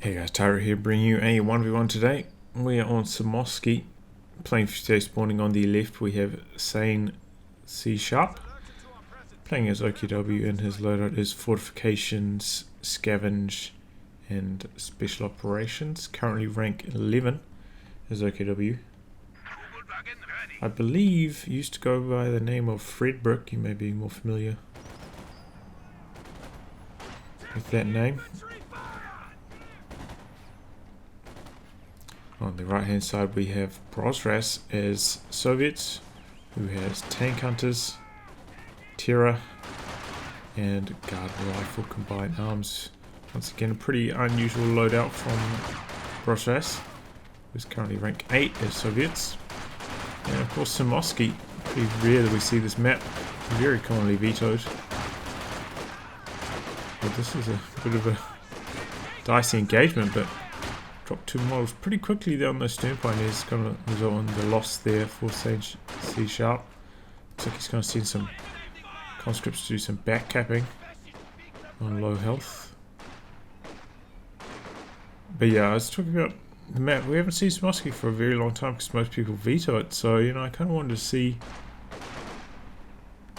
Hey guys, Tyra here, bringing you a 1v1 today. We are on Semoskiy, playing today. Spawning on the left we have Sane C#, playing as OKW, and his loadout is Fortifications, Scavenge and Special Operations. Currently rank 11 as OKW. I believe used to go by the name of Fredbrick. You may be more familiar with that name. On the right hand side we have Brosras as Soviets, who has tank hunters, Terror and guard rifle combined arms. Once again a pretty unusual loadout from Brosras, who's currently rank 8 as Soviets. And of course Semoskiy, pretty rare that we see this map, very commonly vetoed. But this is a bit of a dicey engagement, but dropped 2 models pretty quickly there on the stern pioneers. Going to result in the loss there for Sane C#. Looks like he's going to send some conscripts to do some back capping on low health. But yeah, I was talking about the map. We haven't seen Semoskiy for a very long time because most people veto it. So, you know, I kind of wanted to see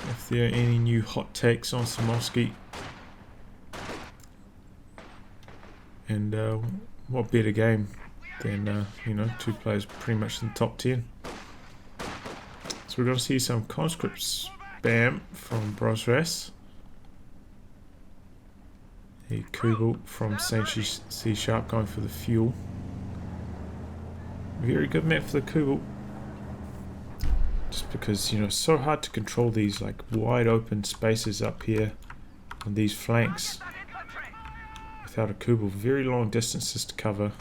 if there are any new hot takes on Semoskiy. And what better game than, you know, 2 players pretty much in the top 10. So we're going to see some conscript spam from Brosras. A Kubel from Sane C# going for the fuel. Very good map for the Kubel. Just because, you know, it's so hard to control these like wide open spaces up here on these flanks. Without a Kubel, very long distances to cover.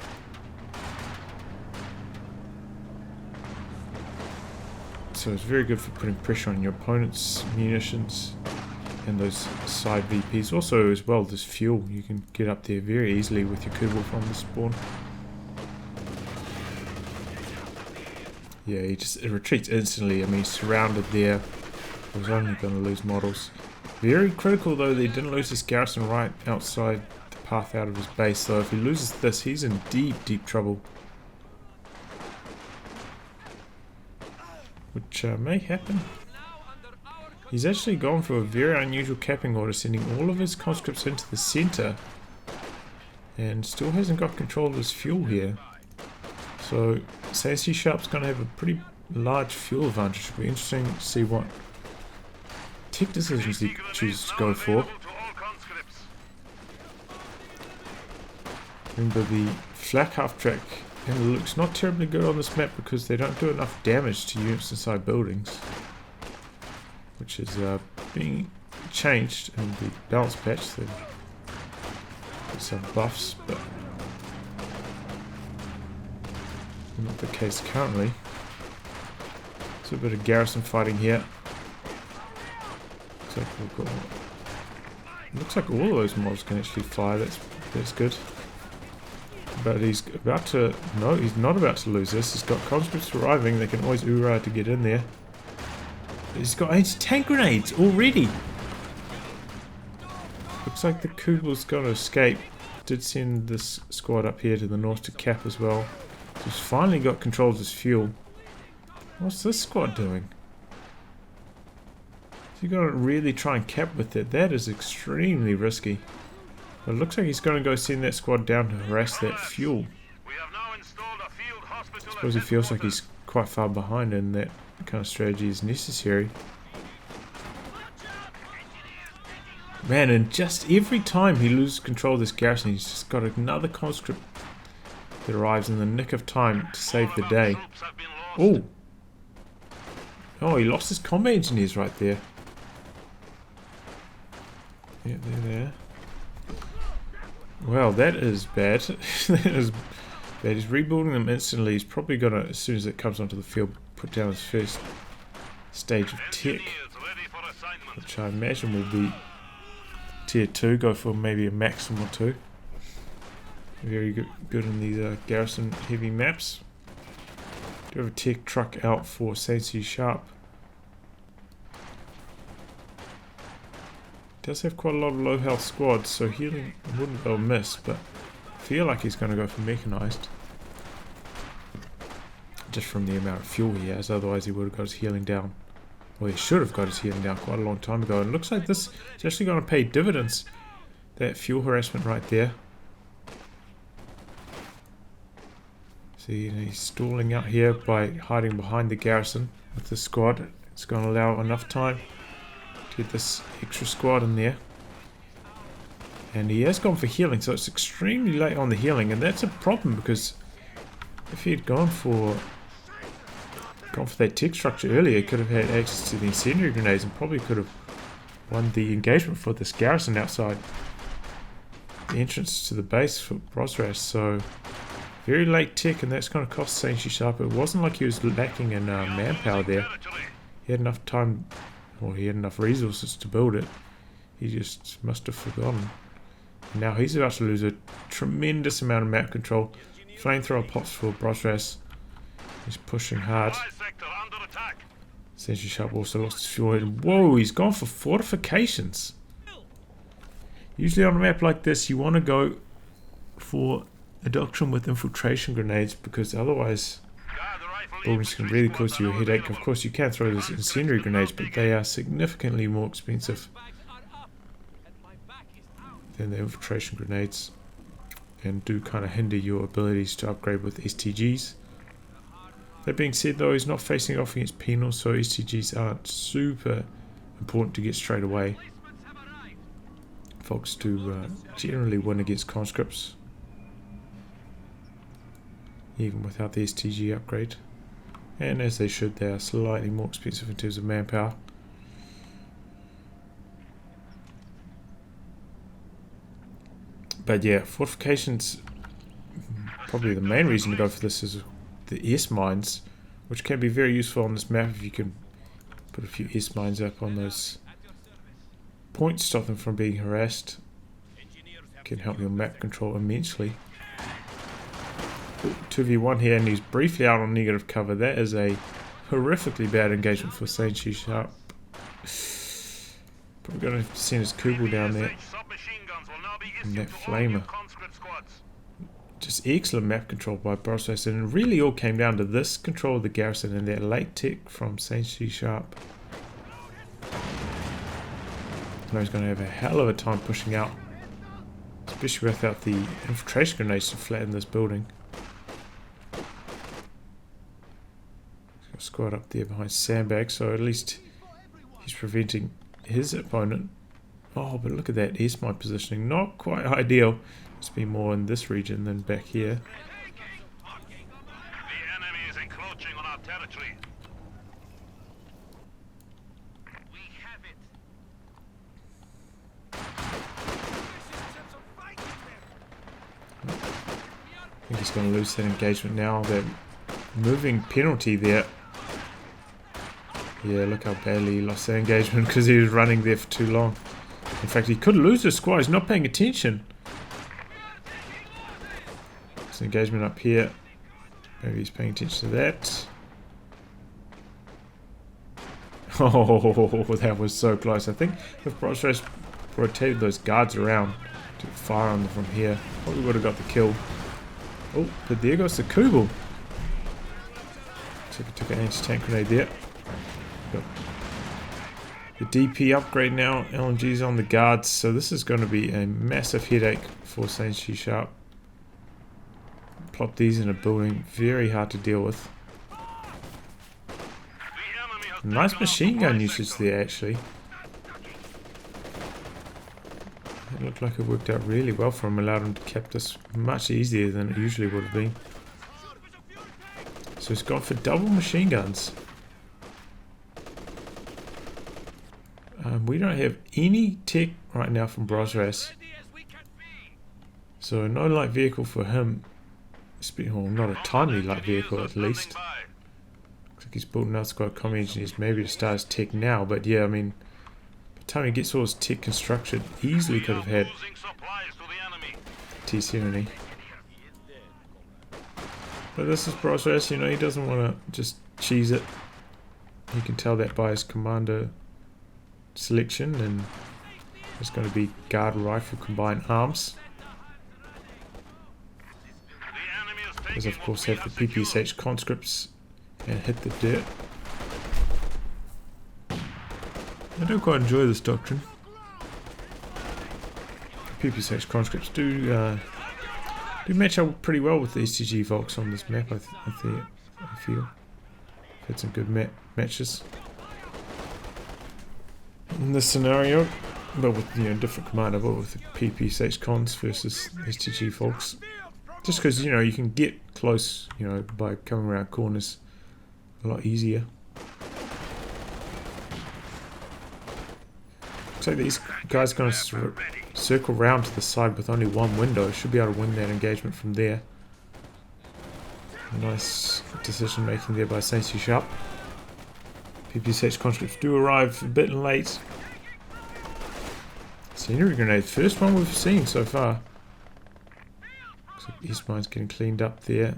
So it's very good for putting pressure on your opponent's munitions and those side VPs. Also as well, this fuel, you can get up there very easily with your Kubel from the spawn. Yeah, it retreats instantly. I mean, he's surrounded there. He was only going to lose models. Very critical though, they didn't lose this garrison right outside path out of his base, so if he loses this he's in deep trouble, which may happen. He's actually gone for a very unusual capping order, sending all of his conscripts into the center and still hasn't got control of his fuel here. So Sane C# is going to have a pretty large fuel advantage. It'll be interesting to see what tech decisions he chooses to go for. Remember the flak half track, and it looks not terribly good on this map because they don't do enough damage to units inside buildings, which is being changed in the balance patch. They've got some buffs, but not the case currently. So a bit of garrison fighting here. Looks like all of those models can actually fire. That's good. But he's about to... No, he's not about to lose this. He's got conscripts arriving. They can always hoorah to get in there. He's got anti-tank grenades already. Looks like the Kubel's going to escape. Did send this squad up here to the north to cap as well. So he's finally got control of his fuel. What's this squad doing? So you got to really try and cap with it. That is extremely risky. But it looks like he's going to go send that squad down to harass that fuel. I suppose he feels like he's quite far behind and that kind of strategy is necessary. Man, and just every time he loses control of this garrison, he's just got another conscript that arrives in the nick of time to save the day. Oh! Oh, he lost his combat engineers right there. Yeah, they're there. Well, that is bad. That is bad. He's rebuilding them instantly. He's probably gonna, as soon as it comes onto the field, put down his first stage of tech, which I imagine will be tier 2. Go for maybe a maximum or 2. Very good in these garrison heavy maps. Do have a tech truck out for Sane C#. Does have quite a lot of low health squads, so healing wouldn't go amiss, but feel like he's going to go for mechanized. Just from the amount of fuel he has, otherwise he would have got his healing down. Well, he should have got his healing down quite a long time ago. And it looks like this is actually going to pay dividends. That fuel harassment right there. See, he's stalling out here by hiding behind the garrison with the squad. It's going to allow enough time to get this extra squad in there. And he has gone for healing, so it's extremely late on the healing, and that's a problem because if he had gone for that tech structure earlier, he could have had access to the incendiary grenades and probably could have won the engagement for this garrison outside the entrance to the base for Brosras. So very late tech, and that's going to cost Sane Sharp. It wasn't like he was lacking in manpower there. He had enough time, or he had enough resources to build it. He just must have forgotten. Now he's about to lose a tremendous amount of map control. Flamethrower pops for Brosras. He's pushing hard. Sane Sharp also lost his fuel. Whoa, he's gone for fortifications. Usually on a map like this, you want to go for a doctrine with infiltration grenades, because otherwise buildings can really cause you a headache. Of course, you can throw those incendiary grenades, but they are significantly more expensive than the infiltration grenades and do kind of hinder your abilities to upgrade with STGs. That being said, though, he's not facing off against penals, so STGs aren't super important to get straight away. Folks do generally win against conscripts, even without the STG upgrade. And as they should, they are slightly more expensive in terms of manpower. But yeah, fortifications, probably the main reason to go for this is the S-mines, which can be very useful on this map if you can put a few S-mines up on those points, stop them from being harassed. Can help your map control immensely. 2v1 here, and he's briefly out on negative cover. That is a horrifically bad engagement for Sane Sharp. But we're going to send his Kubel down there. And that flamer. Just excellent map control by Brosras, and it really all came down to this control of the garrison and that late tech from Sane Sharp. Now he's going to have a hell of a time pushing out, especially without the infiltration grenades to flatten this building. He's got a squad up there behind Sandbag, so at least he's preventing his opponent. Oh, but look at that S-mine positioning. Not quite ideal. It's been more in this region than back here. The enemy is encroaching on our territory. We have it. I think he's going to lose that engagement now. That moving penalty there. Yeah, look how badly he lost that engagement because he was running there for too long. In fact, he could lose his squad. He's not paying attention. There's an engagement up here. Maybe he's paying attention to that. Oh, that was so close. I think if Brosras rotated those guards around to fire on them from here, probably would have got the kill. Oh, but there goes the Kubel. Took an anti-tank grenade there. Got the DP upgrade now. LMG's on the guards, so this is going to be a massive headache for Sane Sharp. Plop these in a building, very hard to deal with. Nice machine gun usage there, actually. It looked like it worked out really well for him, allowed him to cap this much easier than it usually would have been. So he's gone for double machine guns. We don't have any tech right now from Brosras. So no light vehicle for him. Well, not a timely light vehicle at least. Looks like he's building out squad comm engineers maybe to start his tech now. But yeah, I mean, by the time he gets all his tech constructed, easily could have had T-70. But this is Brosras, you know, he doesn't want to just cheese it. You can tell that by his commander selection, and it's going to be guard rifle combined arms. does of course have the PPSH conscripts and hit the dirt. I don't quite enjoy this doctrine. PPSH conscripts do match up pretty well with the STG Volks on this map. I feel had some good matches in this scenario, but with different commander, but with the PPSH cons versus STG Volks. Just because you can get close by coming around corners a lot easier. Looks like these guys are going to circle round to the side with only one window. Should be able to win that engagement from there. Nice decision making there by Semoskiy. PPSH conscripts do arrive a bit late. Scenery grenade, first one we've seen so far. Looks like East Mine's getting cleaned up there.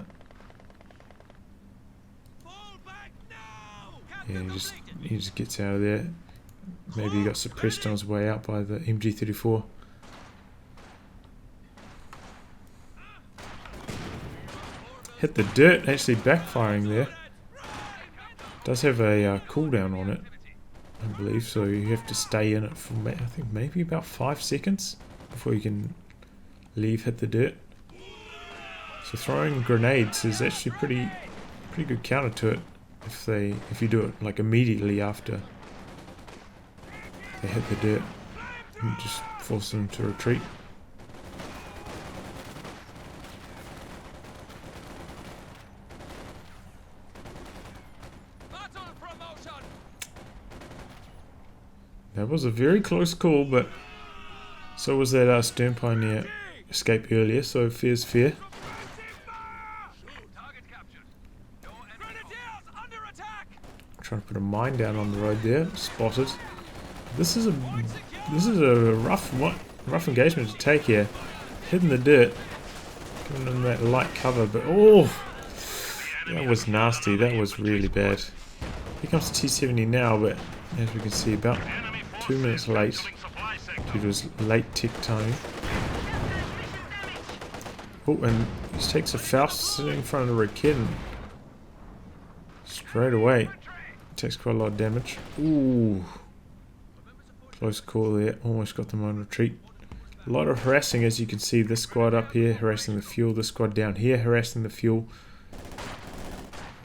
Yeah, he just gets out of there. Maybe he got suppressed on his way out by the MG34. Hit the dirt, actually backfiring there. Does have a cooldown on it, I believe, so you have to stay in it for I think maybe about 5 seconds before you can leave, hit the dirt. So throwing grenades is actually pretty good counter to it if you do it like immediately after they hit the dirt. You just force them to retreat. That was a very close call, but so was that Stern Pioneer escape earlier, so fair's fair. Trying to put a mine down on the road there, spotted. This is a rough engagement to take here. Hitting the dirt, giving them that light cover, but oh, that was nasty. That was really bad. Here comes T70 now, but as we can see, about 2 minutes late due to his late tick timing. Oh, and he takes a Faust sitting in front of the Raketen. Straight away. Takes quite a lot of damage. Ooh. Close call there. Almost got them on retreat. A lot of harassing, as you can see. This squad up here harassing the fuel. This squad down here harassing the fuel.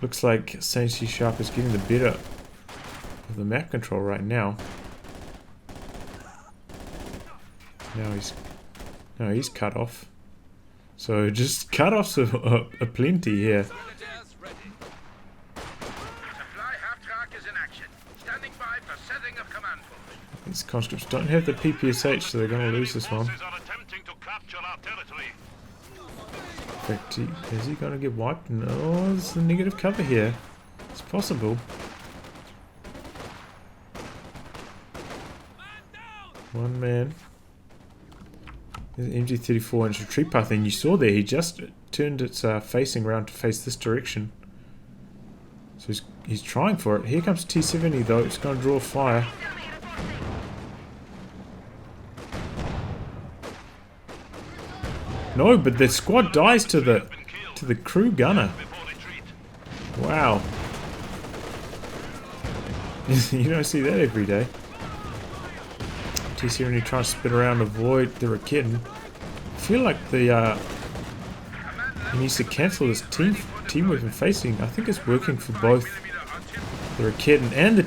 Looks like Semoskiy is getting the better of the map control right now. Now he's cut off. So just cut-offs are plenty here. These conscripts don't have the PPSH, so they're going to lose this one. In fact, is he going to get wiped? No, there's a negative cover here. It's possible. One man. There's an MG34 inch retreat path, and you saw there, he just turned its facing around to face this direction. So he's trying for it. Here comes T70 though, it's going to draw fire. No, but the squad dies to the crew gunner. Wow. You don't see that every day. T70 trying to spin around, avoid the Raketen. I feel like he needs to cancel this team we've been facing. I think it's working for both the Raketen and the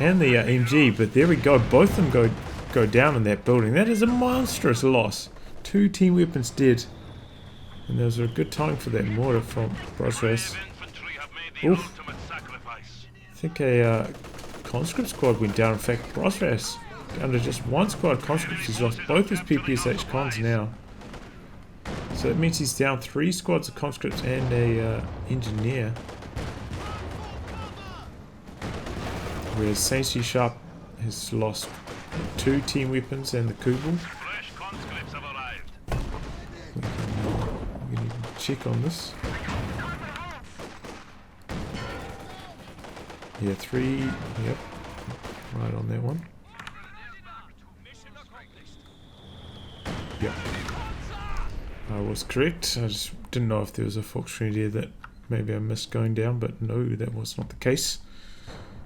and the MG. But there we go. Both of them go down in that building. That is a monstrous loss. 2 team weapons dead. And there was a good time for that mortar from Brosras. Oof. I think a conscript squad went down. In fact, Brosras down to just one squad. Conscripts has lost both his PPSH cons now. So that means he's down 3 squads of conscripts and a engineer. Whereas Semoskiy has lost 2 team weapons and the Kubel. We can check on this. Yeah, 3. Yep. Right on that one. Yep. I was correct. I just didn't know if there was a Fox Grenadier that maybe I missed going down, but no, that was not the case.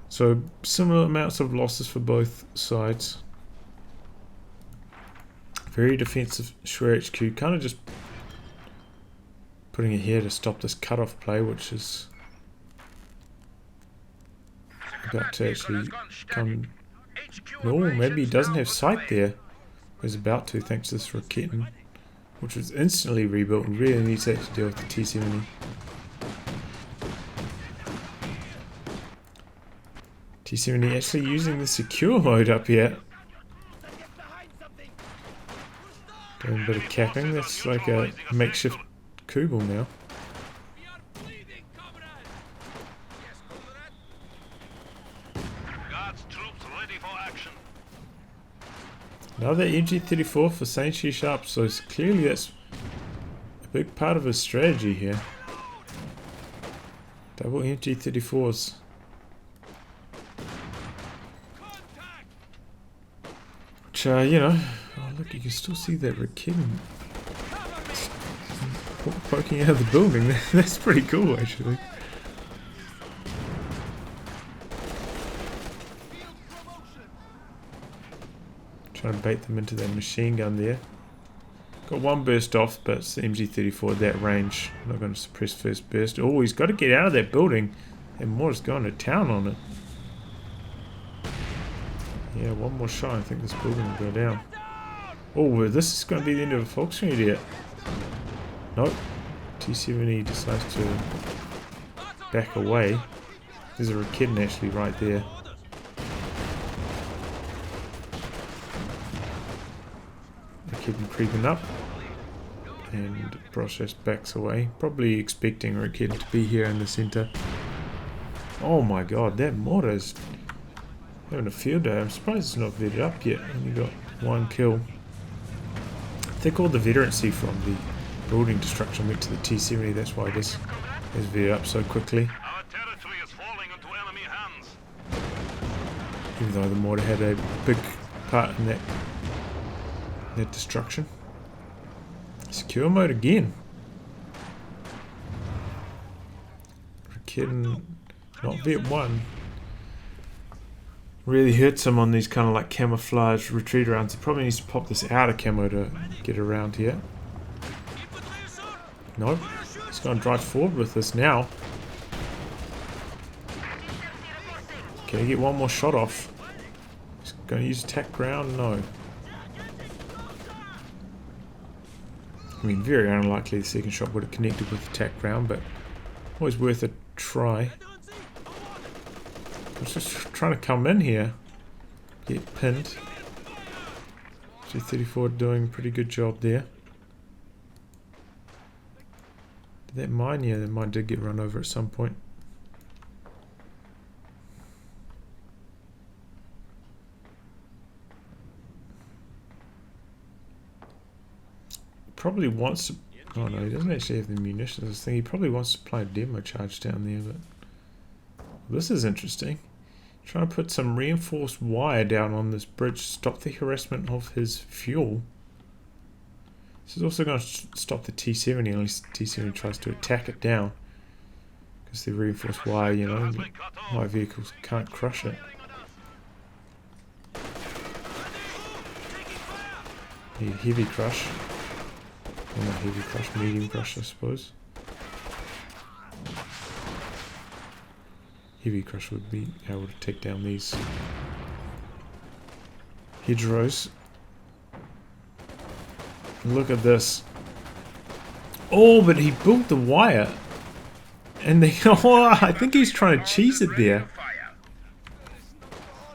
So similar amounts of losses for both sides. Very defensive COH2, kind of just putting it here to stop this cut-off play, which is about to actually come. No, maybe he doesn't have sight there. He's about to, thanks to this Raketin, which was instantly rebuilt and really needs to actually deal with the T-70. T-70 actually using the secure mode up here. Doing a bit of capping. That's like a makeshift Kubel now. Another MG34 for Sane Sharp, so clearly that's a big part of his strategy here. Double MG34s. Which, you know, oh look, you can still see that Raketin poking out of the building. That's pretty cool, actually. Trying to bait them into that machine gun there. Got one burst off, but it's the MG34 at that range. I'm not going to suppress first burst. Oh, he's got to get out of that building. And Moore's going to town on it. Yeah, one more shot. I think this building will go down. Oh, this is going to be the end of a Fox Grenadier. Nope. T-70 decides to back away. There's a Raketin actually right there. Raketin creeping up. And Brosras backs away. Probably expecting Raketin to be here in the center. Oh my god, that mortar's having a field day. I'm surprised it's not vetted up yet. Only got one kill. I think all the veterancy from the building destruction went to the T-70. That's why this is vetted up so quickly. Our territory is falling into enemy hands. Even though the mortar had a big part in that destruction. Secure mode again. Raketin, not vet 1. Really hurts him on these kind of like camouflage retreat rounds. He probably needs to pop this out of camo to get around here. Nope. He's going to drive forward with this now. Can he get one more shot off? He's going to use attack ground? No. I mean, very unlikely the second shot would have connected with attack ground, but always worth a try. I was just trying to come in here. Get pinned. G34 doing a pretty good job there. Did that mine? Yeah, that mine did get run over at some point. Probably wants to... Oh no, he doesn't actually have the munitions. I was thinking he probably wants to apply a demo charge down there, but... This is interesting. Trying to put some reinforced wire down on this bridge to stop the harassment of his fuel. This is also going to stop the T-70 unless the T-70 tries to attack it down. Because the reinforced wire, you know, my vehicles can't crush it. Heavy crush. Well, not heavy crush, medium crush, I suppose. Heavy crush would be able to take down these hedgerows. Look at this. Oh, but he built the wire. And they... Oh, I think he's trying to cheese it there.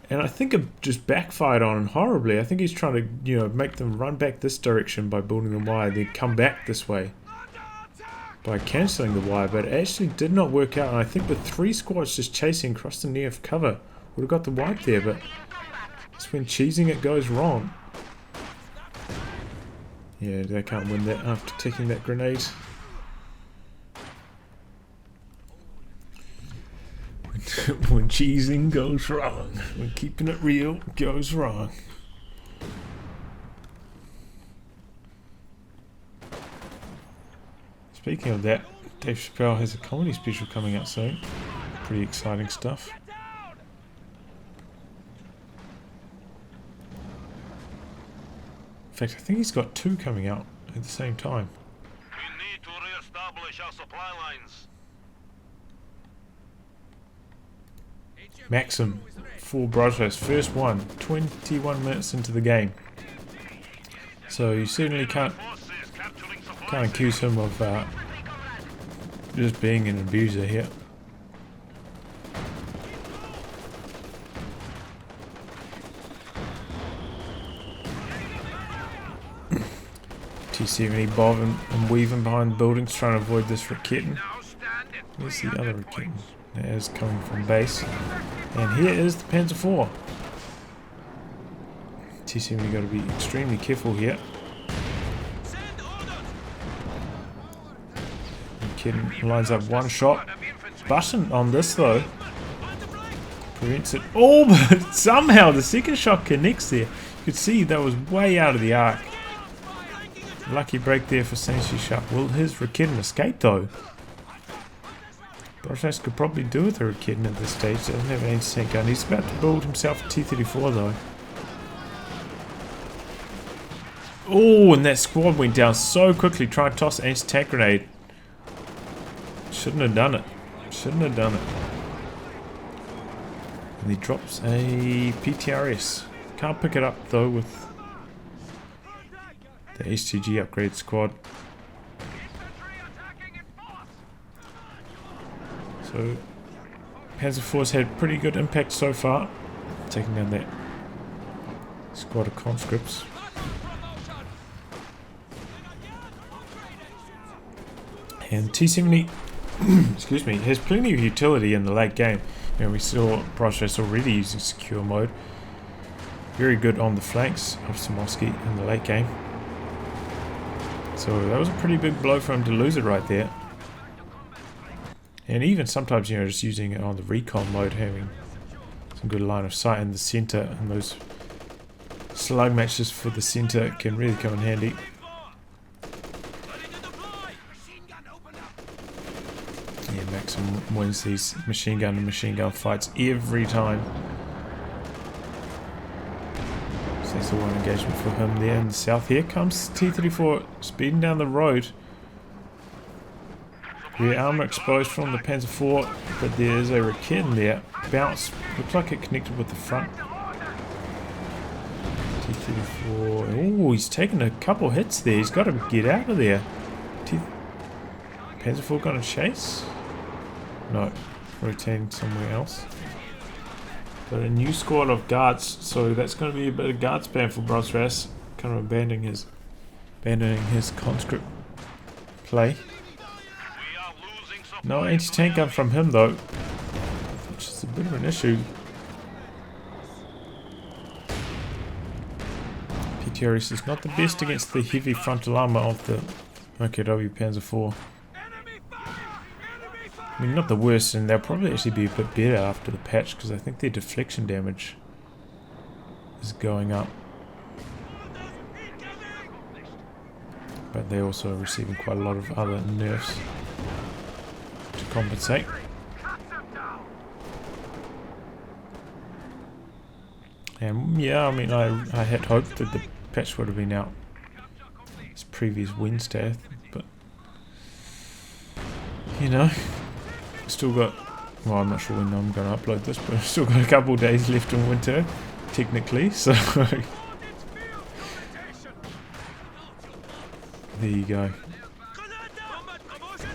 And I think it just backfired on him horribly. I think he's trying to, you know, make them run back this direction by building the wire, then come back this way by cancelling the wire, but it actually did not work out. And I think with 3 squads just chasing across the near cover, would have got the wipe there, but it's when cheesing it goes wrong. Yeah, they can't win that after taking that grenade. When cheesing goes wrong, when keeping it real goes wrong. Speaking of that, Dave Chappelle has a comedy special coming out soon. Pretty exciting stuff. In fact, I think he's got 2 coming out at the same time. We need to re-establish our supply lines. Maxim for Brosras, first one, 21 minutes into the game. So you certainly can't accuse him of just being an abuser here. T70 bobbing and weaving behind the buildings, trying to avoid this Raketin. Where's the other Raketin? That is coming from base. And here is the Panzer IV. T70 got to be extremely careful here. Raketin lines up one shot. Button on this though prevents it. Oh, but somehow the second shot connects there. You could see that was way out of the arc. Lucky break there for Semoskiy. Will his Raketin escape though? Brosras could probably do with a Raketin at this stage. Doesn't have an anti-tank gun. He's about to build himself a T-34 though. Oh, and that squad went down so quickly trying to toss an anti-tank grenade. Shouldn't have done it. Shouldn't have done it. And he drops a PTRS. Can't pick it up though with the HTG upgrade squad. So Panzer IV's had pretty good impact so far, taking down that squad of conscripts. And T70 excuse me, has plenty of utility in the late game. You know, we saw Brosras already using secure mode. Very good on the flanks of Semoskiy in the late game. So that was a pretty big blow for him to lose it right there. And even sometimes, you know, just using it on the recon mode, having some good line of sight in the center, and those slug matches for the center can really come in handy. Yeah, Maxim wins these machine gun to machine gun fights every time. So that's the one engagement for him there in the south. Here comes T-34 speeding down the road. Rear armor exposed from the Panzer IV, but there's a Raketin there. Bounce, looks like it connected with the front. T-34, oh, he's taken a couple hits there. He's got to get out of there. Panzer IV gonna chase? No, rotating somewhere else. But a new squad of guards, so that's going to be a bit of guard spam for Brosras, kind of abandoning his conscript play. No anti-tank gun from him though, which is a bit of an issue. PTRS is not the best against the heavy frontal armor of the OKW Panzer IV. I mean, not the worst, and they'll probably actually be a bit better after the patch, because I think their deflection damage is going up. But they're also receiving quite a lot of other nerfs to compensate. And yeah, I mean, I had hoped that the patch would have been out this previous Wednesday, but you know, still got, well, I'm not sure when I'm going to upload this, but I've still got a couple of days left in winter, technically, so there you go. So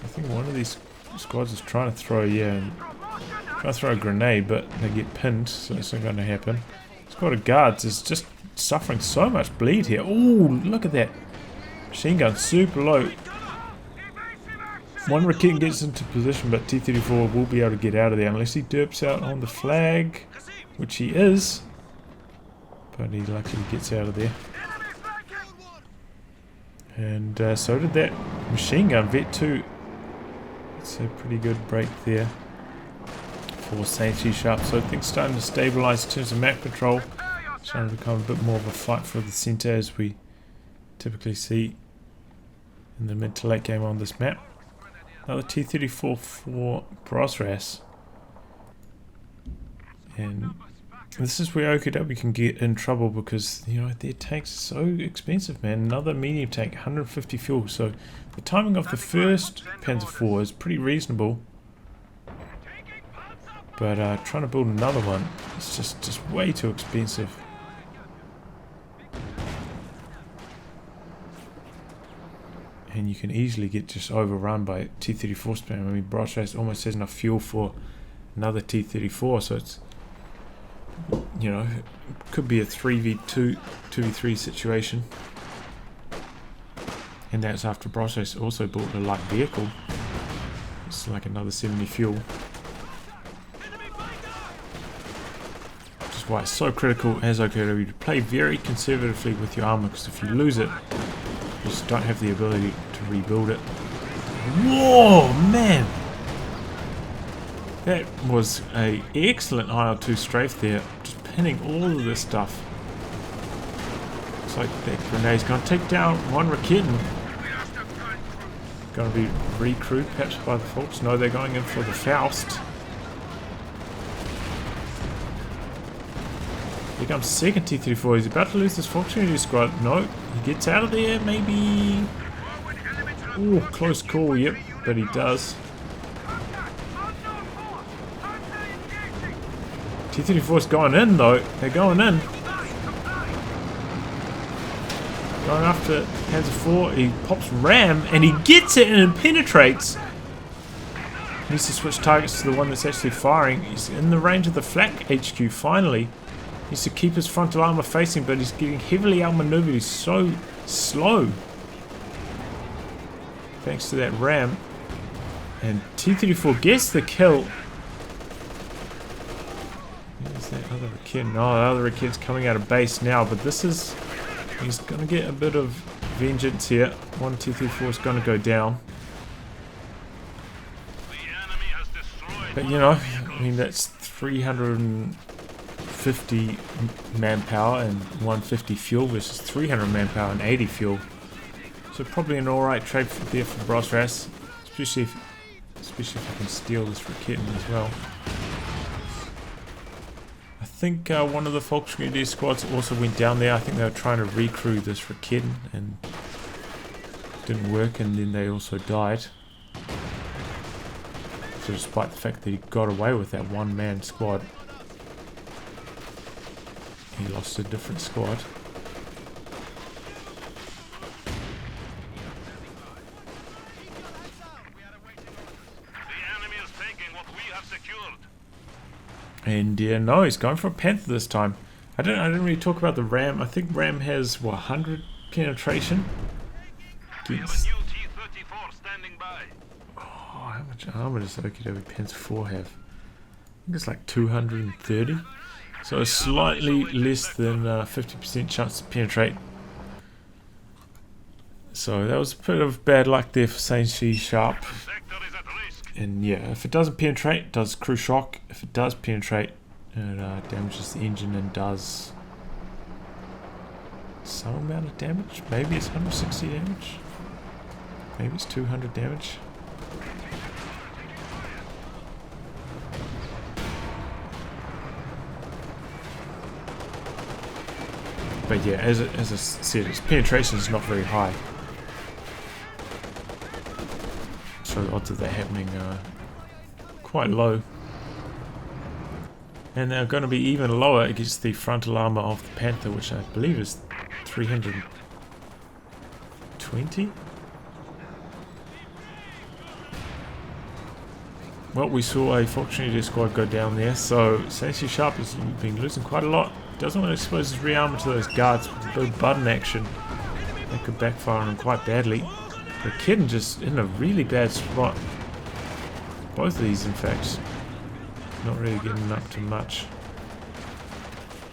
I think one of these squads is trying to throw, a grenade, but they get pinned, so it's not going to happen. Squad of guards is just suffering so much bleed here. Oh, look at that. Machine gun super low. One Raketin gets into position, but T-34 will be able to get out of there unless he derps out on the flag, which he is. But he luckily gets out of there. And so did that machine gun, Vet 2. It's a pretty good break there for Semoskiy. So things starting to stabilise in terms of map control. Starting to become a bit more of a fight for the centre, as we typically see in the mid to late game on this map. Another T-34 for Brosras. And this is where OKW can get in trouble because, you know, their tanks are so expensive, man. Another medium tank, 150 fuel. So the timing of the first Panzer IV is pretty reasonable. But trying to build another one, it's just way too expensive. And you can easily get just overrun by T-34 spam. I mean, Brosras almost has enough fuel for another T-34, so it's, you know, it could be a 3v2, 2v3 situation. And that's after Brosras also bought a light vehicle. It's like another 70 fuel. Which is why it's so critical as OKW to play very conservatively with your armor, because if you lose it, you just don't have the ability to rebuild it. Whoa, man! That was a excellent IL-2 strafe there, just pinning all of this stuff. Looks like that grenade's going to take down one Raketen. Going to be recruit perhaps by the Folks. No, they're going in for the Faust. Here comes second T-34. He's about to lose this Fox Unity squad. No, he gets out of there, maybe. Ooh, close call, yep, but he does. T-34's going in though. They're going in. Going after Panzer IV. He pops Ram and he gets it and it penetrates. Needs to switch targets to the one that's actually firing. He's in the range of the flak HQ finally. Needs to keep his frontal armor facing, but he's getting heavily outmaneuvered. He's so slow. Thanks to that Ram. And T-34 gets the kill. Where's that other kid? No, the other kid's coming out of base now, but this is... He's going to get a bit of vengeance here. One T-34 is going to go down. But you know, I mean, that's 350 manpower and 150 fuel versus 300 manpower and 80 fuel. So probably an alright trade there for Brosras, especially if you can steal this Raketen as well. I think one of the Volksgrenadier squads also went down there. I think they were trying to recrew this Raketen and didn't work, and then they also died. So despite the fact that he got away with that one-man squad, he lost a different squad. And yeah, no, he's going for a Panther this time. I didn't really talk about the Ram. I think Ram has what, 100 penetration. Oh, how much armor does OKW Panzer IV have? I think it's like 230. So a slightly less than 50% chance to penetrate. So that was a bit of bad luck there for Sane Sharp. And yeah, if it doesn't penetrate, it does crew shock. If it does penetrate, it damages the engine and does some amount of damage. Maybe it's 160 damage. Maybe it's 200 damage. But yeah, as I said, its penetration is not very high. So the odds of that happening are quite low. And they're going to be even lower against the frontal armor of the Panther, which I believe is 320. Well, we saw a Volksgrenadier squad go down there, so Semoskiy Sharp has been losing quite a lot. Doesn't want to expose his rear armor to those guards with a bit of button action. That could backfire on him quite badly. Raketen just in a really bad spot. Both of these, in fact, not really getting up to much.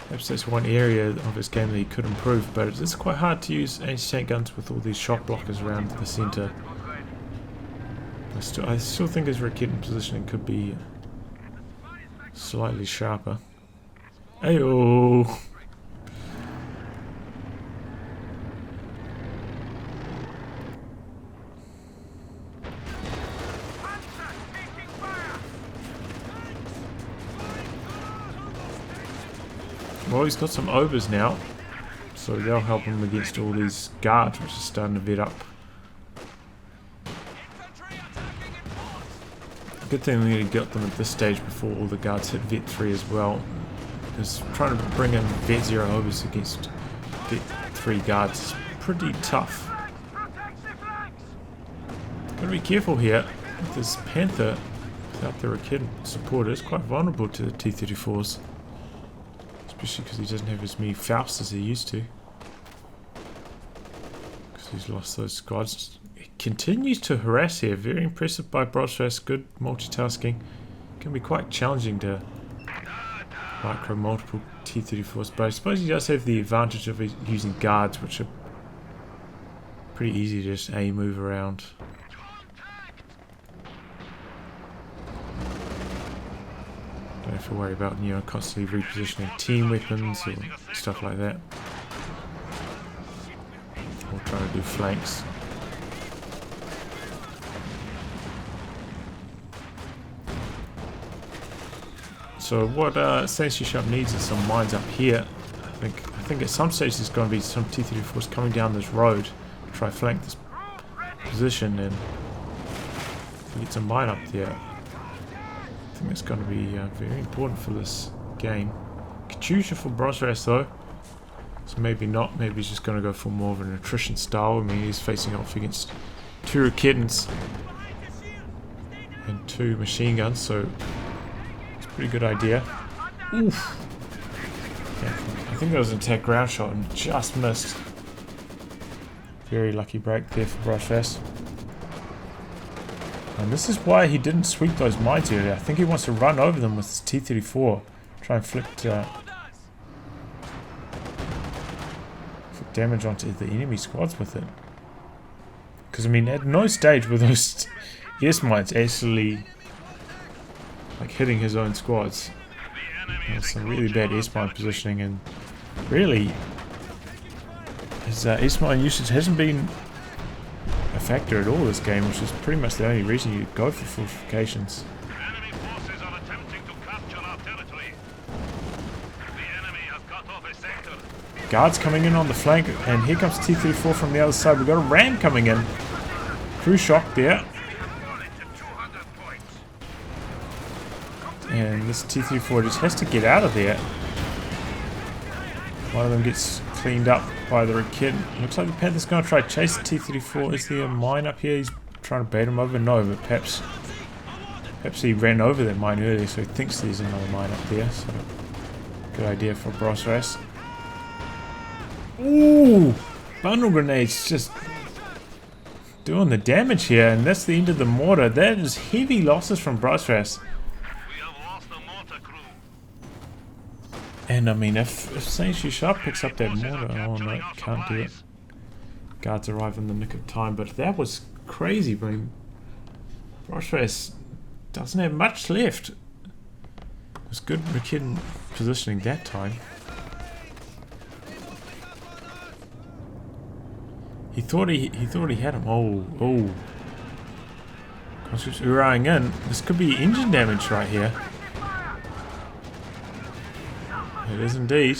Perhaps that's one area of his game that he could improve, but it's quite hard to use anti-tank guns with all these shock blockers around the centre. I still think his Raketen positioning could be slightly sharper. Ayo! Well, he's got some overs now, so they'll help him against all these guards, which is starting to vet up. Good thing we got them at this stage before all the guards hit vet 3 as well. Because trying to bring in vet 0 overs against vet 3 guards is pretty tough. Gotta be careful here with this Panther. Without the Rakid support, it's quite vulnerable to the T-34s. Especially because he doesn't have as many Fausts as he used to. Because he's lost those squads. He continues to harass here. Very impressive by Brosras. Good multitasking. Can be quite challenging to micro multiple T-34s. But I suppose he does have the advantage of using guards, which are pretty easy to just move around. Don't have to worry about, you know, constantly repositioning team weapons or stuff like that. Or trying to do flanks. So what Sane needs is some mines up here. I think at some stage there's going to be some T-34s coming down this road to try flank this position, and get some mine up there. I think that's going to be very important for this game. COH2 for Brosras though, so maybe not. Maybe he's just going to go for more of an attrition style. I mean, he's facing off against 2 Rakidens and 2 machine guns, so it's a pretty good idea. Oof! Yeah, I think that was an attack ground shot and just missed. Very lucky break there for Brosras. And this is why he didn't sweep those mines earlier. I think he wants to run over them with his T-34. Try and inflict damage onto the enemy squads with it. Because, I mean, at no stage were those S mines actually like hitting his own squads. There's some really bad S mine positioning, and really his S mine usage hasn't been a factor at all this game, which is pretty much the only reason you go for fortifications. Enemy forces are attempting to capture our territory. The enemy has cut off a sector. Guards coming in on the flank, and here comes T-34 from the other side. We've got a ram coming in. Crew shock there. And this T-34 just has to get out of there. One of them gets cleaned up by the Rakid. Looks like the Panther's going to try to chase the T-34. Is there a mine up here? He's trying to bait him over. No, but perhaps he ran over that mine earlier, so he thinks there's another mine up there. So, good idea for Brosras. Ooh! Bundle grenades just doing the damage here, and that's the end of the mortar. That is heavy losses from Brosras. And I mean, if Sane picks up that mortar, oh no, can't do it. Guards arrive in the nick of time, but that was crazy. I mean, Brosras doesn't have much left. It was good Rakid positioning that time. He thought he had him. Oh. Conscripts uraying in. This could be engine damage right here. It is indeed.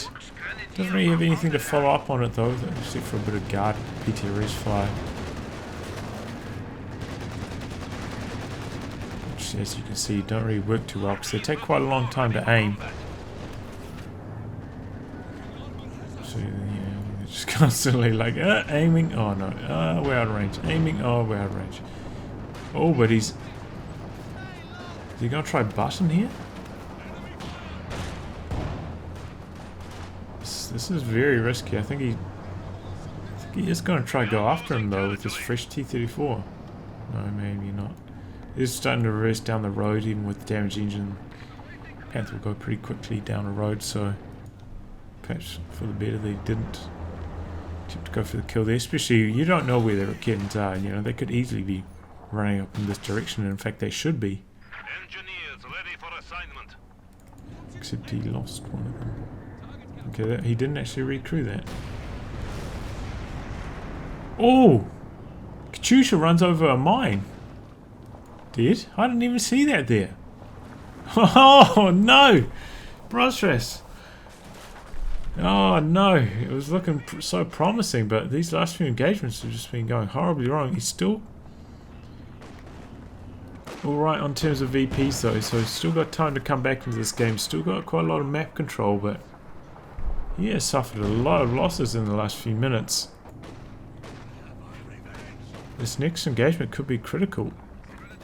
Doesn't really have anything to follow up on it though, except for a bit of guard PTRS fire. Which, as you can see, don't really work too well because they take quite a long time to aim. So yeah, they're just constantly like aiming. Oh no, we're out of range. Aiming. Oh, we're out of range. Oh, but is he gonna try button here? This is very risky. I think he is going to try to go after him though with this fresh T-34. No, maybe not. He's starting to reverse down the road even with the damaged engine. Panther will go pretty quickly down the road, so perhaps for the better they didn't attempt to go for the kill there. Especially, you don't know where the Rakidens are. You know, they could easily be running up in this direction, and in fact they should be. Engineers ready for assignment. Except he lost one of them. Okay, he didn't actually recrew that. Oh! COH2 runs over a mine. Did? I didn't even see that there. Oh no! Brosras. Oh no, it was looking so promising, but these last few engagements have just been going horribly wrong. He's still alright on terms of VPs though, so he's still got time to come back into this game. Still got quite a lot of map control, but he has suffered a lot of losses in the last few minutes. This next engagement could be critical.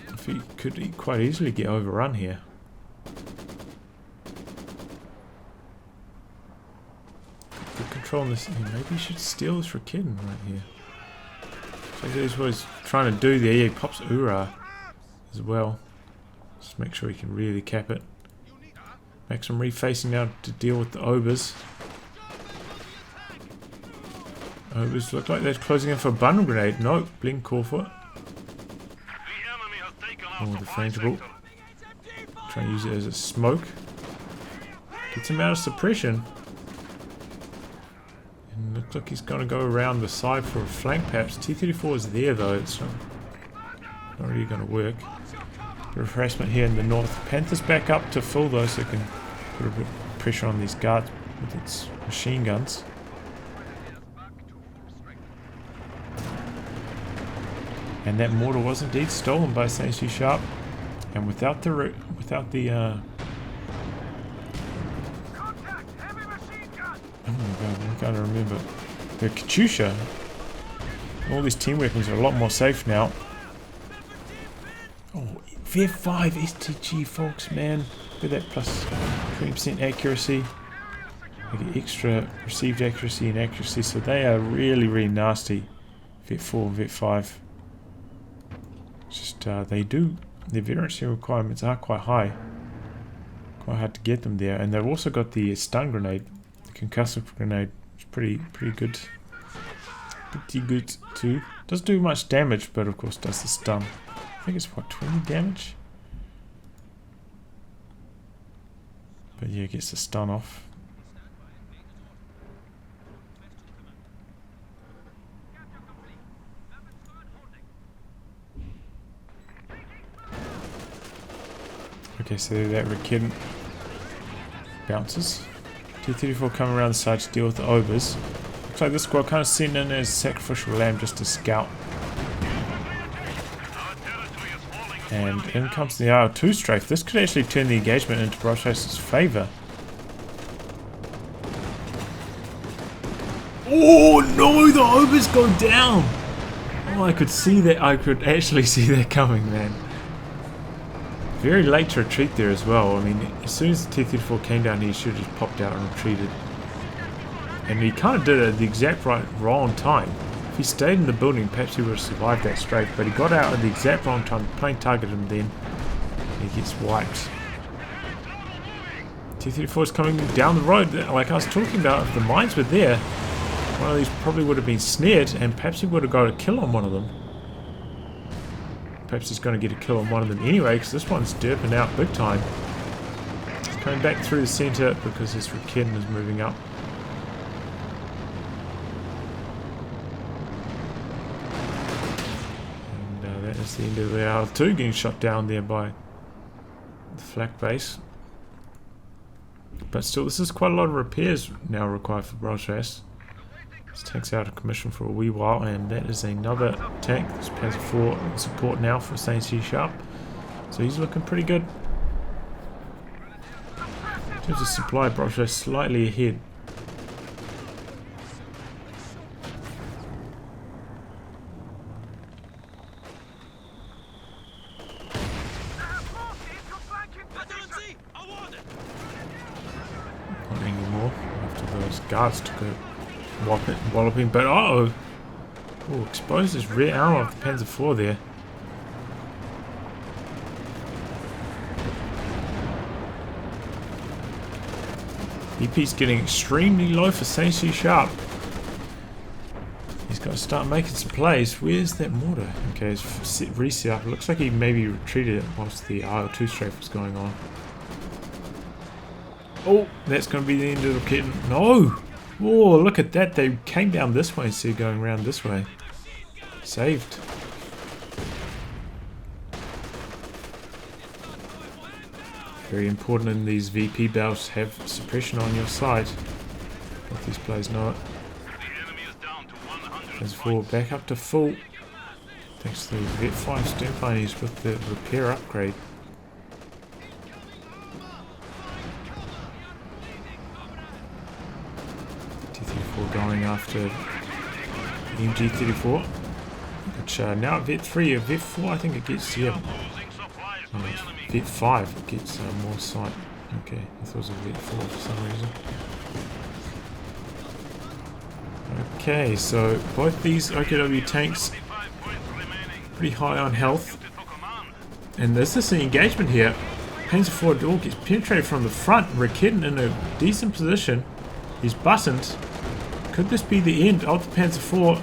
If he could quite easily get overrun here. Good control on this. Maybe he should steal this Rikiden right here. So here's what he's trying to do there. Yeah, he pops Ura as well. Just make sure he can really cap it. Makes him refacing now to deal with the Obers. Obers look like they're closing in for a bundle grenade. No, blink call for it. Oh, the frangible. Trying to use it as a smoke. Gets him out of suppression. And looks like he's going to go around the side for a flank perhaps. T-34 is there though. It's not really going to work. Refreshment here in the north. Panther's back up to full though, so it can put a bit of pressure on these guards with its machine guns. And that mortar was indeed stolen by Semoskiy Sharp, and without the oh my god, I can't remember the Katyusha. All these team weapons are a lot more safe now. Oh, V5 STG, folks, man. With that plus 20% accuracy. They get extra received accuracy and accuracy, so they are really, really nasty. V4 and V5. Just, their veterancy requirements are quite high. Quite hard to get them there. And they've also got the stun grenade, the concussive grenade. It's pretty good. Pretty good too. Doesn't do much damage, but of course does the stun. I think it's what, 20 damage? But yeah, gets the stun off. Okay, so that Rikiden bounces. T-34 coming around the side to deal with the Obers. Looks like this squad kind of sent in as sacrificial lamb just to scout. And in comes the R2 strafe. This could actually turn the engagement into Brosras' favour. Oh no, the Obers go down! Oh, I could see that. I could actually see that coming, man. Very late to retreat there as well. I mean, as soon as the T-34 came down, he should have just popped out and retreated. And he kind of did it at the exact wrong time. If he stayed in the building, perhaps he would have survived that strafe. But he got out at the exact wrong time. The plane targeted him then. And he gets wiped. T-34 is coming down the road. Like I was talking about, if the mines were there, one of these probably would have been snared, and perhaps he would have got a kill on one of them. Perhaps he's going to get a kill on one of them anyway, because this one's derping out big time. He's coming back through the centre because his Rikiden is moving up. And that is the end of the R2 getting shot down there by the flak base. But still, this is quite a lot of repairs now required for Brosras. This tank's out of commission for a wee while, and that is another tank. This Panzer 4 in support now for Semoskiy Sharp. So he's looking pretty good. In terms of supply, Brosras slightly ahead. Not anymore after those guards took a walloping, but oh, exposes rear armor of the Panzer 4 there. EP's getting extremely low for Semoskiy Sharp. He's got to start making some plays. Where's that mortar? Okay, it's reset up. It looks like he maybe retreated whilst the R2 strafe was going on. Oh, that's going to be the end of the kitten. No! Oh, look at that. They came down this way instead of going around this way. Saved. Very important in these VP battles to have suppression on your side. Both these players know it. The enemy is down to 100 Panzer IV back up to full. Thanks to the Vet 5 Sternfighters with the repair upgrade. T-34 going after the MG-34. Which now at Vet 3, at Vet 4 I think it gets, yeah. losing supplies from the enemy. Vet 5 it gets more sight. Okay, I thought it was a Vet 4 for some reason. Okay, so both these OKW tanks 5 points remaining. pretty high on health. Suited for command. And this is an engagement here. Panzer IV all gets penetrated from the front. Raketen in a decent position. He's buttoned. Could this be the end of the Panzer IV?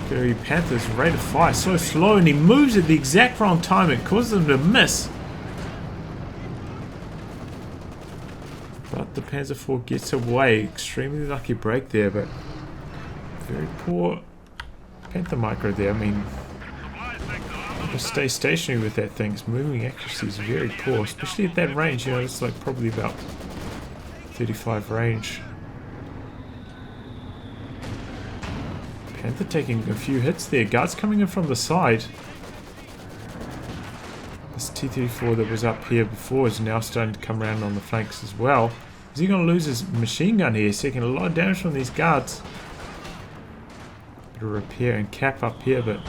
Very Panther's rate of fire so slow, and he moves at the exact wrong time. It causes him to miss. But the Panzer IV gets away. Extremely lucky break there, but very poor Panther micro there. I mean, Supply sector just stay stationary with that thing. Its moving accuracy is very poor, especially at that range. You know, it's like probably about 35 range. Panther taking a few hits there. Guards coming in from the side. This T-34 that was up here before is now starting to come around on the flanks as well. Is he going to lose his machine gun here? He's taking a lot of damage from these guards. Bit of repair and cap up here, but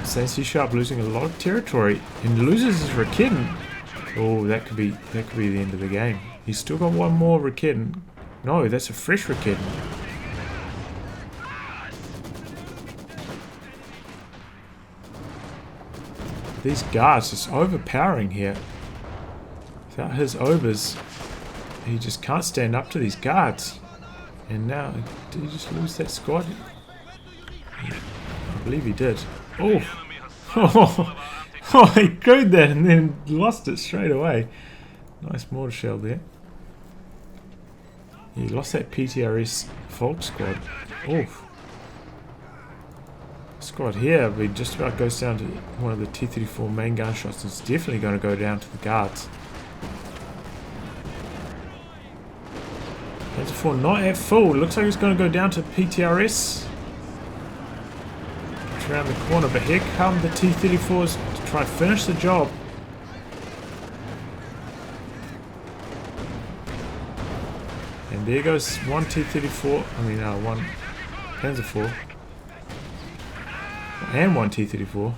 Sane C-Sharp losing a lot of territory and loses his Raketen. Oh, that could be the end of the game. He's still got one more Raketen. No, that's a fresh Raketen. These guards just overpowering here. Without his overs, he just can't stand up to these guards. And now, did he just lose that squad? I believe he did. Oh, oh, he crewed that and then lost it straight away. Nice mortar shell there. He lost that PTRS Folk squad. Oh. Squad here, but it just about goes down to one of the T-34 main gunshots. It's definitely going to go down to the guards. Panzer IV not at full. Looks like it's going to go down to PTRS. It's around the corner, but here come the T-34s to try to finish the job. And there goes one T-34. I mean, one Panzer IV. And one T-34.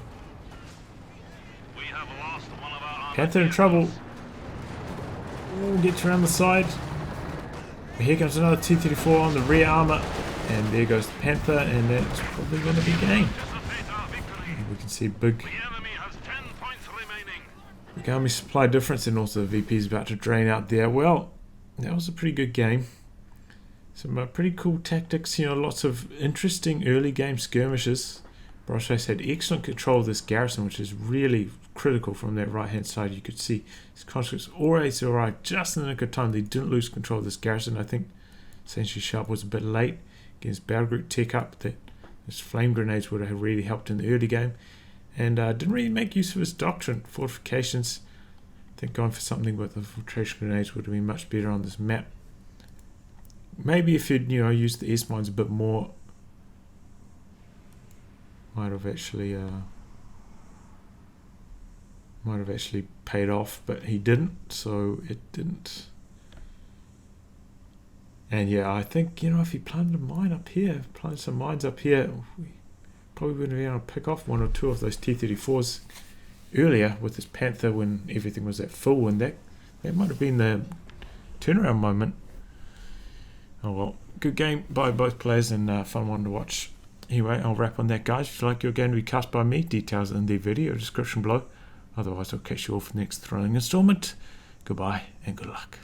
We have lost one of our Panther in trouble. Ooh, gets around the side. But here comes another T-34 on the rear armor. And there goes the Panther, and that's probably going to be game. And we can see big The enemy has 10 points remaining. big army supply difference, and also the VP is about to drain out there. Well, that was a pretty good game. Some pretty cool tactics, you know, lots of interesting early game skirmishes. Brosras had excellent control of this garrison, which is really critical from that right hand side. You could see his conscripts always arrived just in the nick of time. They didn't lose control of this garrison. I think Sane C-Sharp was a bit late against Battle Group Tech Up. That his flame grenades would have really helped in the early game. And didn't really make use of his doctrine. Fortifications, I think going for something with the filtration grenades would have been much better on this map. Maybe if you'd, you know, used the S-mines a bit more, might have actually paid off, but he didn't, so it didn't. And yeah, I think, you know, if he planted a mine up here, planted some mines up here, we probably wouldn't be able to pick off one or two of those T-34s earlier with this Panther when everything was at full, and that might have been the turnaround moment. Oh well, good game by both players and fun one to watch. Anyway, I'll wrap on that, guys. If you like your game to be cast by me, details in the video description below. Otherwise, I'll catch you all for the next thrilling installment. Goodbye and good luck.